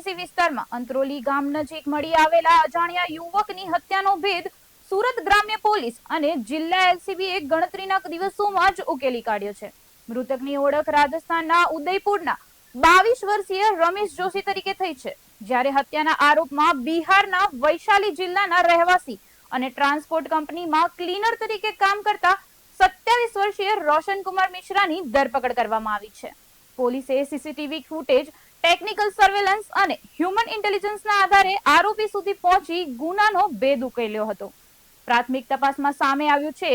GIDC વિસ્તારમાં અંત્રોલી ગામ નજીક મળી આવેલા અજાણ્યા યુવકની હત્યાનો ભેદ સુરત ગ્રામ્ય પોલીસ અને જિલ્લા એલસીબીએ ગણતરીના દિવસોમાં જ ઉકેલી કાઢ્યો છે। મૃતકની ઓળખ રાજસ્થાનના ઉદયપુરના 22 વર્ષીય રમેશ જોશી તરીકે થઈ છે, જ્યારે હત્યાના આરોપમાં બિહારના વૈશાલી જિલ્લાના રહેવાસી અને ટ્રાન્સપોર્ટ કંપનીમાં ક્લીનર તરીકે કામ કરતા 27 વર્ષીય રોશન કુમાર મિશ્રાની ધરપકડ કરવામાં આવી છે। પોલીસે સીસીટીવી ફૂટેજ, ટેકનિકલ સર્વેલન્સ અને હ્યુમન ઇન્ટેલિજન્સના આધારે આરોપી સુધી પહોંચી ગુનાનો ભેદ ઉકેલ્યો હતો। પ્રાથમિક તપાસમાં સામે આવ્યું છે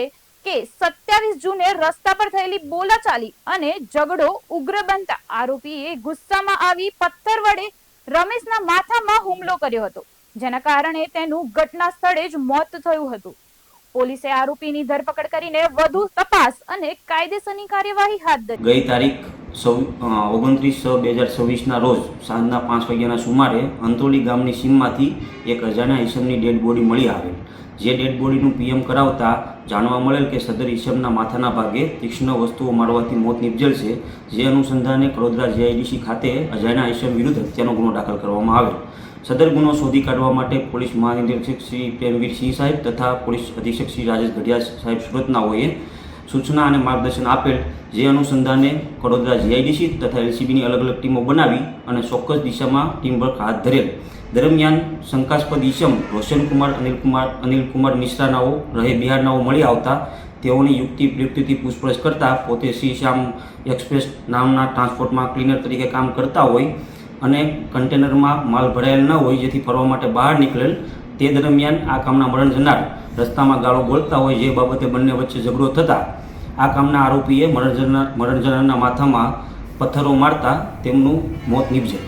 કે 27 જૂને રસ્તા પર થયેલી બોલાચાલી અને ઝઘડો ઉગ્ર બનતા આરોપીએ ગુસ્સામાં આવી પથ્થર વડે રમેશના માથામાં હુમલો કર્યો હતો, જેના કારણે તેનું ઘટના સ્થળે જ મોત થયું હતું। પોલીસે આરોપીની ધરપકડ કરીને વધુ તપાસ અને કાયદેસરની કાર્યવાહી હાથ ધરી। ગઈ તારીખ 29/6/2026 રોજ સાંજના 5 વાગ્યાના સુમારે અંત્રોલી ગામની સીમમાંથી એક અજાણ્યા ઈસમની ડેડ બોડી મળી આવેલ, જે ડેડ બોડીનું પીએમ કરાવતા જાણવા મળેલ કે સદર ઈસમના માથાના ભાગે તીક્ષ્ણ વસ્તુઓ મારવાથી મોત નિપજેલ છે, જે અનુસંધાને કડોદરા જીઆઈડીસી ખાતે અજાણ્યા ઈસમ વિરુદ્ધ હત્યાનો ગુનો દાખલ કરવામાં આવેલ। સદર ગુનો શોધી કાઢવા માટે પોલીસ મહાનિરીક્ષક શ્રી પ્રેમવીરસિંહ સાહેબ તથા પોલીસ અધિક્ષક શ્રી રાજેશ ઘડિયા સાહેબ સુરતનાઓએ સૂચના અને માર્ગદર્શન આપેલ, જે અનુસંધાને કડોદરા જીઆઈડીસી તથા એલસીબીની અલગ અલગ ટીમો બનાવી અને ચોક્કસ દિશામાં ટીમ વર્ક હાથ ધરેલ। દરમિયાન શંકાસ્પદ ઈસમ રોશન કુમાર અનિલકુમાર મિશ્રાનાઓ રહે બિહારનાઓ મળી આવતા તેઓની યુક્તિથી પૂછપરછ કરતા પોતે શ્રી શ્યામ એક્સપ્રેસ નામના ટ્રાન્સપોર્ટમાં ક્લીનર તરીકે કામ કરતા હોય અને કન્ટેનરમાં માલ ભરાયેલ ન હોય, જેથી ફરવા માટે બહાર નીકળેલ। તે દરમિયાન આ કામના મરણ જનાર રસ્તામાં ગાળો બોલતા હોય, જે બાબતે બંને વચ્ચે ઝઘડો થતા આ કામના આરોપીએ મરણ જનારના માથામાં પથ્થરો મારતા તેમનું મોત નીપજેલ।